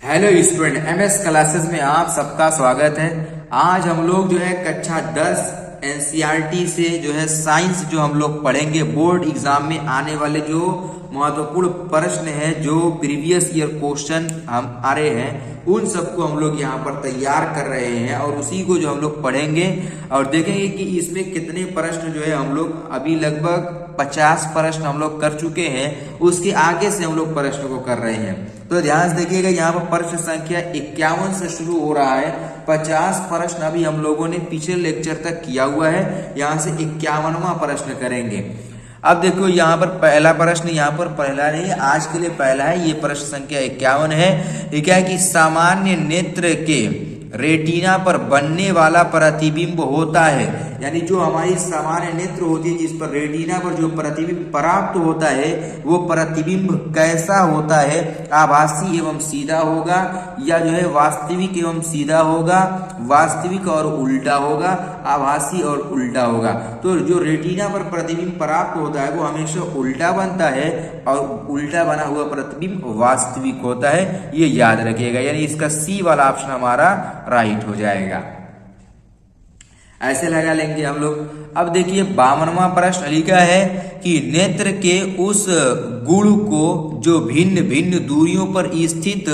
Hello student, MS classes में आप सबका स्वागत है। आज हम लोग जो है कक्षा 10 एनसीईआरटी से जो है साइंस जो हम लोग पढ़ेंगे। बोर्ड एग्जाम में आने वाले जो महत्वपूर्ण प्रश्न है, जो प्रीवियस ईयर क्वेश्चन हम आ रहे हैं, उन सबको हम लोग यहाँ पर तैयार कर रहे हैं और उसी को जो हम लोग पढ़ेंगे और देखेंगे कि इसमें कितने प्रश्न जो है हम लोग अभी लगभग 50 प्रश्न हम लोग कर चुके हैं, उसके आगे से हम लोग प्रश्न को कर रहे हैं। तो ध्यान से देखिएगा, यहाँ पर प्रश्न संख्या 51 से शुरू हो रहा है। 50 प्रश्न अभी हम लोगों ने पिछले लेक्चर तक किया हुआ है, यहाँ से 51वां प्रश्न करेंगे। अब देखो यहाँ पर पहला प्रश्न, यहाँ पर पहला नहीं, आज के लिए पहला है। ये प्रश्न संख्या 51 है। ये क्या है कि सामान्य नेत्र के रेटिना पर बनने वाला प्रतिबिंब होता है, यानी जो हमारी सामान्य नेत्र होती है, जिस पर रेटिना पर जो प्रतिबिंब प्राप्त होता है, वो प्रतिबिंब कैसा होता है? आभासी एवं सीधा होगा या जो है वास्तविक एवं सीधा होगा, वास्तविक और उल्टा होगा, आभासी और उल्टा होगा। तो जो रेटिना पर प्रतिबिंब प्राप्त होता है वो हमेशा उल्टा बनता है और उल्टा बना हुआ प्रतिबिंब वास्तविक होता है, ये याद रखिएगा। यानी इसका सी वाला ऑप्शन हमारा राइट हो जाएगा। ऐसे लगा लेंगे हम लोग। अब देखिए 52वां प्रश्न लिखा है कि नेत्र के उस गुण को जो भिन्न भिन्न दूरियों पर स्थित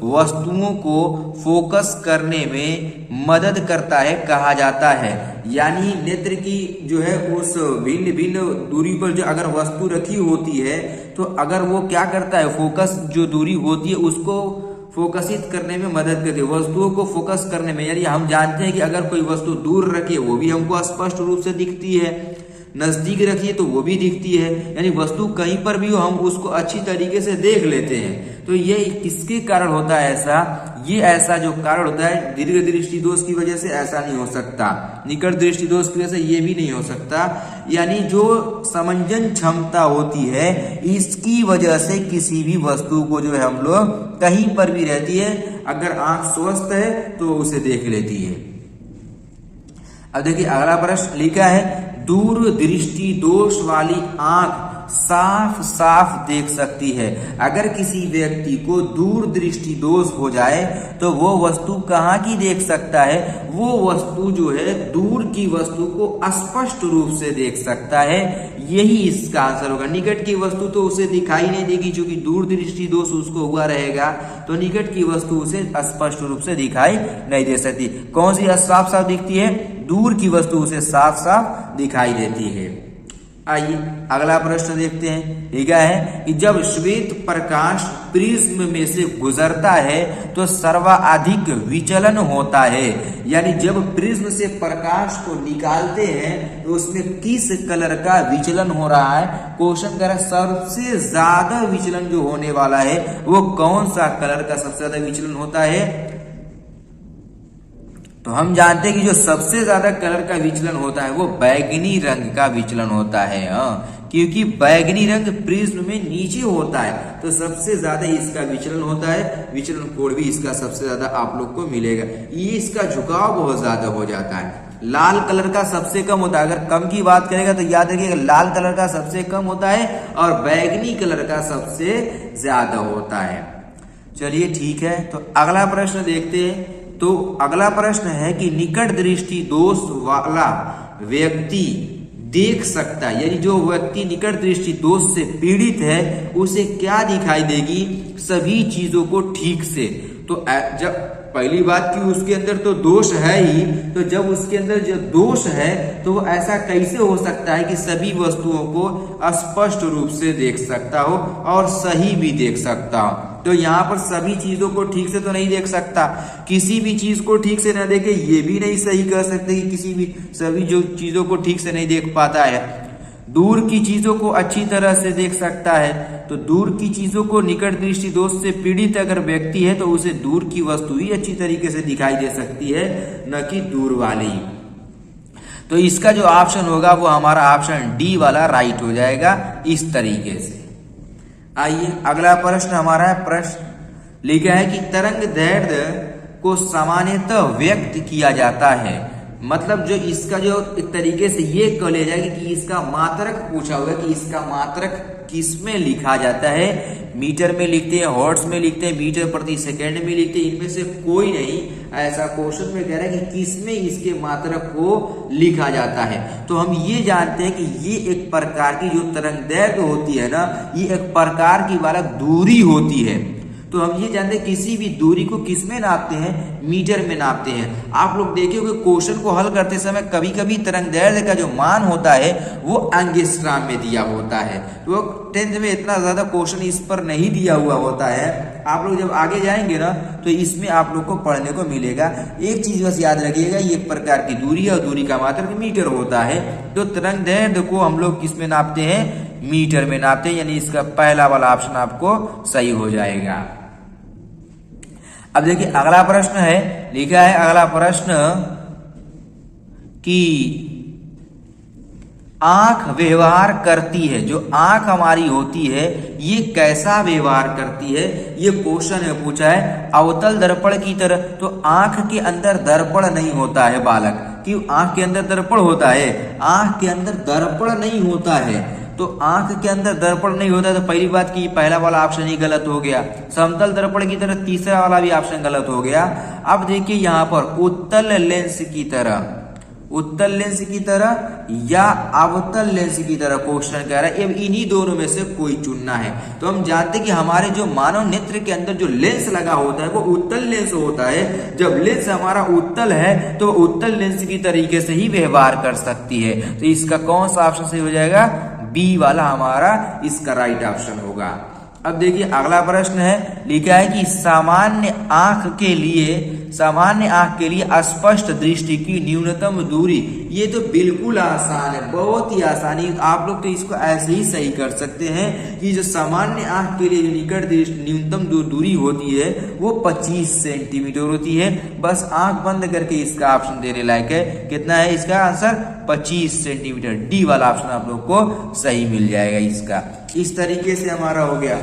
वस्तुओं को फोकस करने में मदद करता है कहा जाता है। यानी नेत्र की जो है उस भिन्न भिन्न दूरी पर जो अगर वस्तु रखी होती है, तो अगर वो क्या करता है, फोकस जो दूरी होती है उसको फोकसित करने में मदद करती है, वस्तुओं को फोकस करने में। यानी हम जानते हैं कि अगर कोई वस्तु दूर रखिए वो भी हमको स्पष्ट रूप से दिखती है, नजदीक रखिए तो वो भी दिखती है, यानी वस्तु कहीं पर भी हो हम उसको अच्छी तरीके से देख लेते हैं। तो ये किसके कारण होता है ऐसा? ये ऐसा जो कारण होता है दीर्घ दृष्टि दोष की वजह से ऐसा नहीं हो सकता, निकट दृष्टि दोष की वजह से ये भी नहीं हो सकता। यानी जो समंजन क्षमता होती है, इसकी वजह से किसी भी वस्तु को जो है हम लोग कहीं पर भी रहती है, अगर आंख स्वस्थ है तो उसे देख लेती है। अब देखिए अगला प्रश्न लिखा है, दूर दृष्टि दोष वाली आंख साफ साफ देख सकती है। अगर किसी व्यक्ति को दूर दृष्टि दोष हो जाए तो वो वस्तु कहाँ की देख सकता है? वो वस्तु जो है दूर की वस्तु को स्पष्ट रूप से देख सकता है। यही इसका आंसर होगा। निकट की वस्तु तो उसे दिखाई नहीं देगी, क्योंकि दूर दृष्टि दोष उसको हुआ रहेगा, तो निकट की वस्तु उसे स्पष्ट रूप से दिखाई नहीं दे सकती। कौन सी साफ साफ दिखती है? दूर की वस्तु उसे साफ साफ दिखाई देती है। आइए अगला प्रश्न देखते हैं। ठीक है कि जब श्वेत प्रकाश प्रिज्म में से गुजरता है तो सर्वाधिक विचलन होता है। यानी जब प्रिज्म से प्रकाश को निकालते हैं तो उसमें किस कलर का विचलन हो रहा है? क्वेश्चन कह रहा है सबसे ज्यादा विचलन जो होने वाला है वो कौन सा कलर का सबसे ज्यादा विचलन होता है? तो हम जानते हैं कि जो सबसे ज्यादा कलर का विचलन होता है वो बैगनी रंग का विचलन होता है। क्योंकि बैगनी रंग प्रिज्म में नीचे होता है, तो सबसे ज्यादा इसका विचलन होता है। विचलन कोण भी इसका सबसे ज्यादा आप लोग को मिलेगा। ये इसका झुकाव बहुत ज्यादा हो जाता है। लाल कलर का सबसे कम होता है। अगर कम की बात करेगा तो याद रखिएगा लाल कलर का सबसे कम होता है और बैगनी कलर का सबसे ज्यादा होता है। चलिए ठीक है, तो अगला प्रश्न देखते हैं। तो अगला प्रश्न है कि निकट दृष्टि दोष वाला व्यक्ति देख सकता है, यानी जो व्यक्ति निकट दृष्टि दोष से पीड़ित है उसे क्या दिखाई देगी? सभी चीजों को ठीक से। तो जब पहली बात कि उसके अंदर तो दोष है ही, तो जब उसके अंदर जो दोष है तो वो ऐसा कैसे हो सकता है कि सभी वस्तुओं को स्पष्ट रूप से देख सकता हो और सही भी देख सकता हो? तो यहाँ पर सभी चीजों को ठीक से तो नहीं देख सकता। किसी भी चीज को ठीक से न देखे ये भी नहीं सही कह सकते कि किसी भी सभी जो चीजों को ठीक से नहीं देख पाता है। दूर की चीजों को अच्छी तरह से देख सकता है, तो दूर की चीजों को निकट दृष्टि दोष से पीड़ित अगर व्यक्ति है तो उसे दूर की वस्तु ही अच्छी तरीके से दिखाई दे सकती है, न कि दूर वाली। तो इसका जो ऑप्शन होगा वो हमारा ऑप्शन डी वाला राइट हो जाएगा इस तरीके से। आइए अगला प्रश्न हमारा है, प्रश्न लिखा है कि तरंग दैर्ध्य को सामान्यतः व्यक्त किया जाता है मतलब जो इसका जो एक तरीके से ये कह लिया जाएगा कि इसका मात्रक पूछा होगा कि इसका मात्रक किस में लिखा जाता है, मीटर में लिखते हैं, हर्ट्ज में लिखते हैं, मीटर प्रति सेकंड में लिखते हैं, इनमें से कोई नहीं। ऐसा क्वेश्चन में कह रहा है कि किस में इसके मात्रक को लिखा जाता है। तो हम ये जानते हैं कि ये एक प्रकार की जो तरंगदैर्घ्य होती है ना, ये एक प्रकार की बालक दूरी होती है। तो हम ये जानते हैं किसी भी दूरी को किस में नापते हैं, मीटर में नापते हैं। आप लोग देखे होंगे क्वेश्चन को हल करते समय कभी कभी तरंगदैर्घ्य का जो मान होता है वो एंगस्ट्रॉम में दिया होता है। तो 10th में इतना ज्यादा क्वेश्चन इस पर नहीं दिया हुआ होता है। आप लोग जब आगे जाएंगे ना तो इसमें आप लोग को पढ़ने को मिलेगा। एक चीज बस याद रखिएगा, ये एक प्रकार की दूरी है और दूरी का मात्रक मीटर होता है। तो तरंगदैर्घ्य को हम लोग किस में नापते हैं, मीटर में नापते हैं, यानी इसका पहला वाला ऑप्शन आपको सही हो जाएगा। अब देखिए अगला प्रश्न है, लिखा है अगला प्रश्न कि आंख व्यवहार करती है, जो आंख हमारी होती है ये कैसा व्यवहार करती है, ये क्वेश्चन है पूछा है अवतल दर्पण की तरह। तो आंख के अंदर दर्पण नहीं होता है बालक, क्यों आंख के अंदर दर्पण होता है, आंख के अंदर दर्पण नहीं होता है। तो आंख के अंदर दर्पण नहीं होता तो पहली बात कि पहला वाला ऑप्शन ही गलत हो गया। समतल दर्पण की तरह तीसरा वाला भी ऑप्शन गलत हो गया। अब देखिए यहाँ पर उत्तल लेंस की तरह, उत्तल लेंस की तरह या अवतल लेंस की तरह क्वेश्चन कह रहा है। अब इन्हीं दोनों में से कोई चुनना है। तो हम जानते हैं कि हमारे जो मानव नेत्र के अंदर जो लेंस लगा होता है वो उत्तल लेंस होता है। जब लेंस हमारा उत्तल है तो उत्तल लेंस की तरीके से ही व्यवहार कर सकती है। तो इसका कौन सा ऑप्शन सही हो जाएगा, बी वाला हमारा इसका राइट ऑप्शन होगा। अब देखिए अगला प्रश्न है, लिखा है कि सामान्य आंख के लिए स्पष्ट दृष्टि की न्यूनतम दूरी। ये तो बिल्कुल आसान है, बहुत ही आसानी। आप लोग तो इसको ऐसे ही सही कर सकते हैं कि जो सामान्य आंख के लिए जो निकट दृष्टि न्यूनतम दूरी होती है वो 25 सेंटीमीटर होती है। बस आंख बंद करके इसका ऑप्शन देने लायक है। कितना है इसका आंसर, 25 सेंटीमीटर। डी वाला ऑप्शन आप लोग को सही मिल जाएगा इसका। इस तरीके से हमारा हो गया।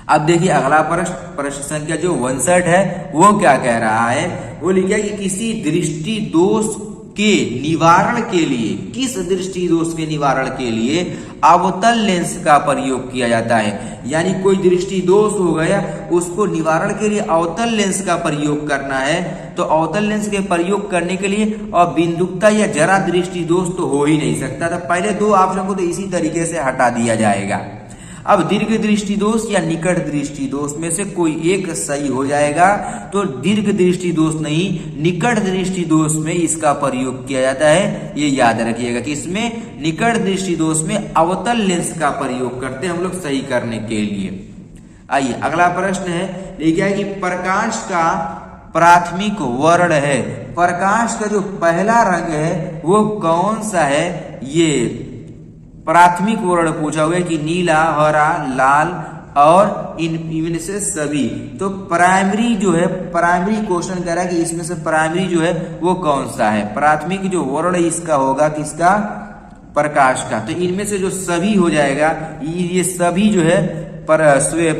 अब देखिए अगला प्रश्न संख्या जो 59 है वो क्या कह रहा है, वो लिखा है कि किसी दृष्टि दोष के निवारण के लिए, किस दृष्टि दोष के निवारण के लिए अवतल लेंस का प्रयोग किया जाता है। यानी कोई दृष्टि दोष हो गया, उसको निवारण के लिए अवतल लेंस का प्रयोग करना है। तो अवतल लेंस के प्रयोग करने के लिए और बिंदुकता या जरा दृष्टि दोष तो हो ही नहीं सकता। तो पहले दो ऑप्शन को तो इसी तरीके से हटा दिया जाएगा। अब दीर्घ दृष्टि दोष या निकट दृष्टि दोष में से कोई एक सही हो जाएगा। तो दीर्घ दृष्टि दोष नहीं, निकट दृष्टि दोष में इसका प्रयोग किया जाता है। ये याद रखिएगा कि इसमें निकट दृष्टि दोष में अवतल लेंस का प्रयोग करते हैं हम लोग सही करने के लिए। आइए अगला प्रश्न है, लिखा है कि प्रकाश का प्राथमिक वर्ण है। प्रकाश का जो पहला रंग है वो कौन सा है, ये प्राथमिक वर्ण पूछा हुआ है कि नीला, हरा, लाल और इनमें से सभी। तो प्राइमरी जो है, प्राइमरी क्वेश्चन कह रहा है कि इसमें से प्राइमरी जो है वो कौन सा है। प्राथमिक जो वर्ण इसका होगा किसका, प्रकाश का। तो इनमें से जो सभी हो जाएगा, ये सभी जो है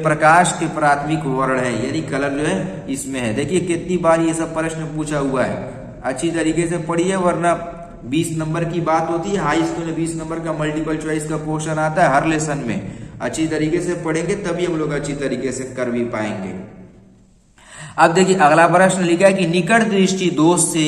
प्रकाश के प्राथमिक वर्ण है, यानी कलर जो है इसमें है। देखिए कितनी बार ये सब प्रश्न पूछा हुआ है, अच्छी तरीके से पढ़िए, वरना 20 नंबर की बात होती है। हाई स्कूल में 20 नंबर का मल्टीपल चॉइस का क्वेश्चन आता है हर लेसन में। अच्छी तरीके से पढ़ेंगे तभी हम लोग अच्छी तरीके से कर भी पाएंगे। अब देखिए अगला प्रश्न लिखा है कि निकट दृष्टि दोष से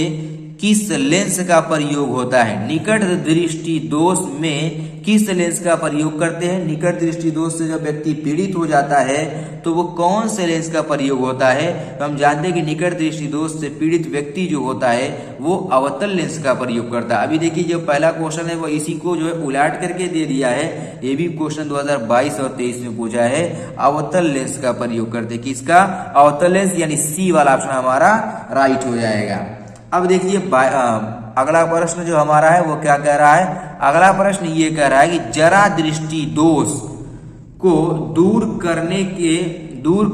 किस लेंस का प्रयोग होता है। निकट दृष्टि दोष में किस लेंस का प्रयोग करते हैं। निकट दृष्टि दोष से जब व्यक्ति पीड़ित हो जाता है तो वो कौन से लेंस का प्रयोग होता है। तो हम जानते हैं कि निकट दृष्टि दोष से पीड़ित व्यक्ति जो होता है वो अवतल लेंस का प्रयोग करता है। अभी देखिए जो पहला क्वेश्चन है वो इसी को जो है उलट करके दे दिया है। ये भी क्वेश्चन 2022 और 23 में पूछा है, अवतल लेंस का प्रयोग करते। किसका, अवतल लेंस, यानी सी वाला ऑप्शन हमारा राइट हो जाएगा। अब देखिए अगला प्रश्न जो हमारा है वो क्या कह रहा है। अगला प्रश्न ये कह रहा है कि जरा दृष्टि दोष को दूर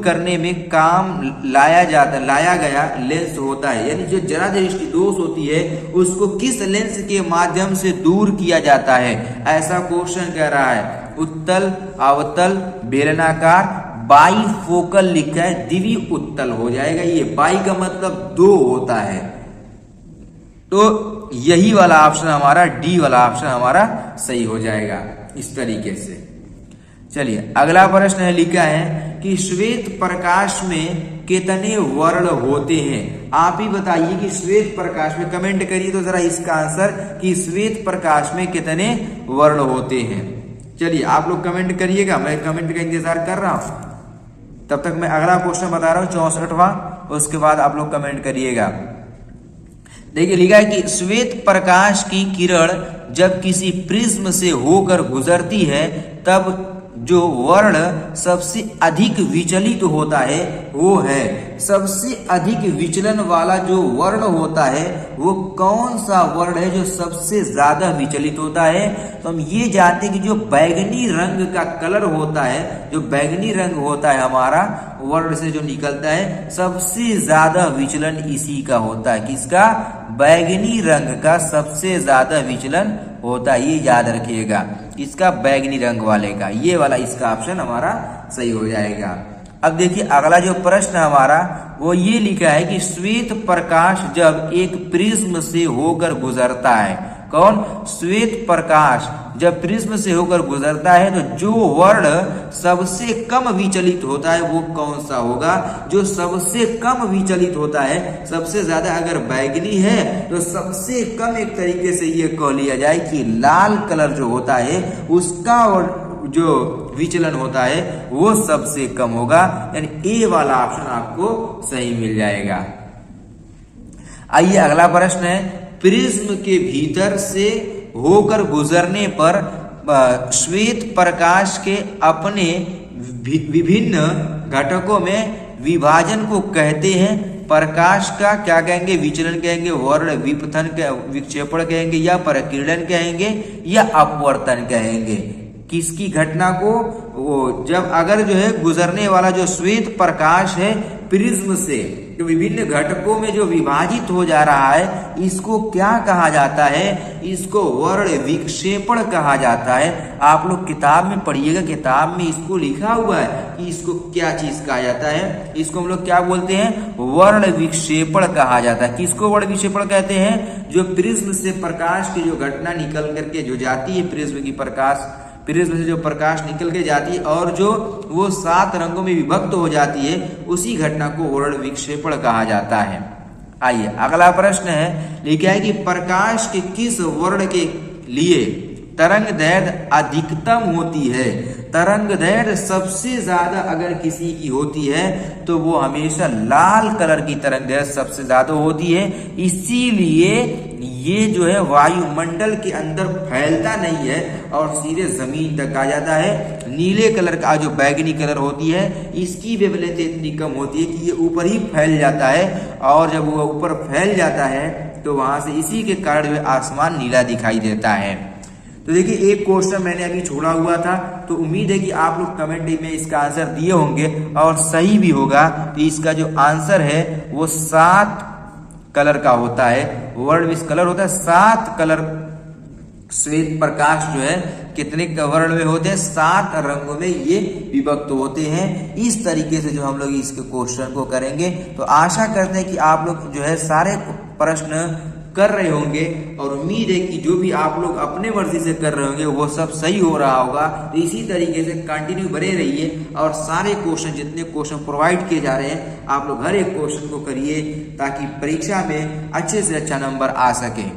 करने में काम लाया गया लेंस होता है। यानी जो जरा दृष्टि दोष होती है उसको किस लेंस के माध्यम से दूर किया जाता है, ऐसा क्वेश्चन कह रहा है। उत्तल, अवतल, बेलनाकार, बाईफोकल लिखा है, द्वि उत्तल हो जाएगा। ये बाई का मतलब दो होता है, तो यही वाला ऑप्शन हमारा, डी वाला ऑप्शन हमारा सही हो जाएगा इस तरीके से। चलिए अगला प्रश्न है, लिखा है कि श्वेत प्रकाश में कितने वर्ण होते हैं। आप ही बताइए कि श्वेत प्रकाश में, कमेंट करिए तो जरा इसका आंसर कि श्वेत प्रकाश में कितने वर्ण होते हैं। चलिए आप लोग कमेंट करिएगा, मैं कमेंट का इंतजार कर रहा हूं। तब तक मैं अगला क्वेश्चन बता रहा हूं 64वां, उसके बाद आप लोग कमेंट करिएगा। देखिए लिखा है कि श्वेत प्रकाश की किरण जब किसी प्रिज्म से होकर गुजरती है तब जो वर्ण सबसे अधिक विचलित होता है वो है, सबसे अधिक विचलन वाला जो वर्ण होता है वो कौन सा वर्ण है जो सबसे ज्यादा विचलित होता है। तो हम ये जानते हैं कि जो बैगनी रंग का कलर होता है, जो बैगनी रंग होता है हमारा वर्ण से जो निकलता है, सबसे ज्यादा विचलन इसी का होता है। किसका? बैगनी रंग का सबसे ज्यादा विचलन होता है, ये याद रखिएगा। इसका बैगनी रंग वाले का, ये वाला इसका ऑप्शन हमारा सही हो जाएगा। अब देखिए अगला जो प्रश्न हमारा वो ये लिखा है कि श्वेत प्रकाश जब एक प्रिज्म से होकर गुजरता है, कौन? श्वेत प्रकाश जब प्रिज्म से होकर गुजरता है तो जो वर्ण सबसे कम विचलित होता है वो कौन सा होगा? जो सबसे कम विचलित होता है, सबसे ज्यादा अगर बैगनी है तो सबसे कम एक तरीके से ये कह लिया जाए कि लाल कलर जो होता है उसका जो विचलन होता है वो सबसे कम होगा, यानी ए वाला ऑप्शन आपको सही मिल जाएगा। आइए अगला प्रश्न है, प्रिज्म के भीतर से होकर गुजरने पर श्वेत प्रकाश के अपने विभिन्न घटकों में विभाजन को कहते हैं। प्रकाश का क्या कहेंगे? विचलन कहेंगे, वर्ण विपथन, विक्षेपण कहेंगे, या प्रकीर्णन कहेंगे, या अपवर्तन कहेंगे। किसकी घटना को? वो जब अगर जो है गुजरने वाला जो श्वेत प्रकाश है प्रिज्म से जो विभिन्न घटकों में जो विभाजित हो जा रहा है, इसको क्या कहा जाता है? इसको वर्ण विक्षेपण कहा जाता है। आप लोग किताब में पढ़िएगा, किताब में इसको लिखा हुआ है कि इसको क्या चीज कहा जाता है। इसको हम लोग क्या बोलते हैं? वर्ण विक्षेपण कहा जाता है। किसको वर्ण विक्षेपण कहते हैं? जो प्रिज्म से प्रकाश की जो घटना निकल करके जो जाती है, प्रिज्म से जो प्रकाश निकल के जाती है और जो वो 7 रंगों में विभक्त हो जाती है, उसी घटना को वर्ण विक्षेपण कहा जाता है। आइए अगला प्रश्न है, लिखा है कि प्रकाश के किस वर्ण के लिए तरंग दैर्घ्य अधिकतम होती है? तरंग दैर्घ्य सबसे ज्यादा अगर किसी की होती है तो वो हमेशा लाल कलर की तरंग दैर्घ्य सबसे ज्यादा होती है। इसीलिए ये जो है वायुमंडल के अंदर फैलता नहीं है और सीधे जमीन तक आ जाता है। नीले कलर का जो बैगनी कलर होती है, इसकी वेवलेंथ इतनी कम होती है कि ये ऊपर ही फैल जाता है, और जब वो ऊपर फैल जाता है तो वहां से इसी के कारण जो आसमान नीला दिखाई देता है। तो देखिए एक क्वेश्चन मैंने अभी छोड़ा हुआ था, तो उम्मीद है कि आप लोग कमेंट में इसका आंसर दिए होंगे और सही भी होगा। तो इसका जो आंसर है वो 7 कलर का होता है, वर्ण विश कलर होता है। 7 कलर श्वेत प्रकाश जो है कितने वर्ण में होते हैं? 7 रंगों में ये विभक्त होते हैं। इस तरीके से जो हम लोग इसके क्वेश्चन को करेंगे, तो आशा करते हैं कि आप लोग जो है सारे प्रश्न कर रहे होंगे, और उम्मीद है कि जो भी आप लोग अपने मर्जी से कर रहे होंगे वो सब सही हो रहा होगा। तो इसी तरीके से कंटिन्यू बने रहिए और सारे क्वेश्चन, जितने क्वेश्चन प्रोवाइड किए जा रहे हैं, आप लोग हर एक क्वेश्चन को करिए ताकि परीक्षा में अच्छे से अच्छा नंबर आ सके।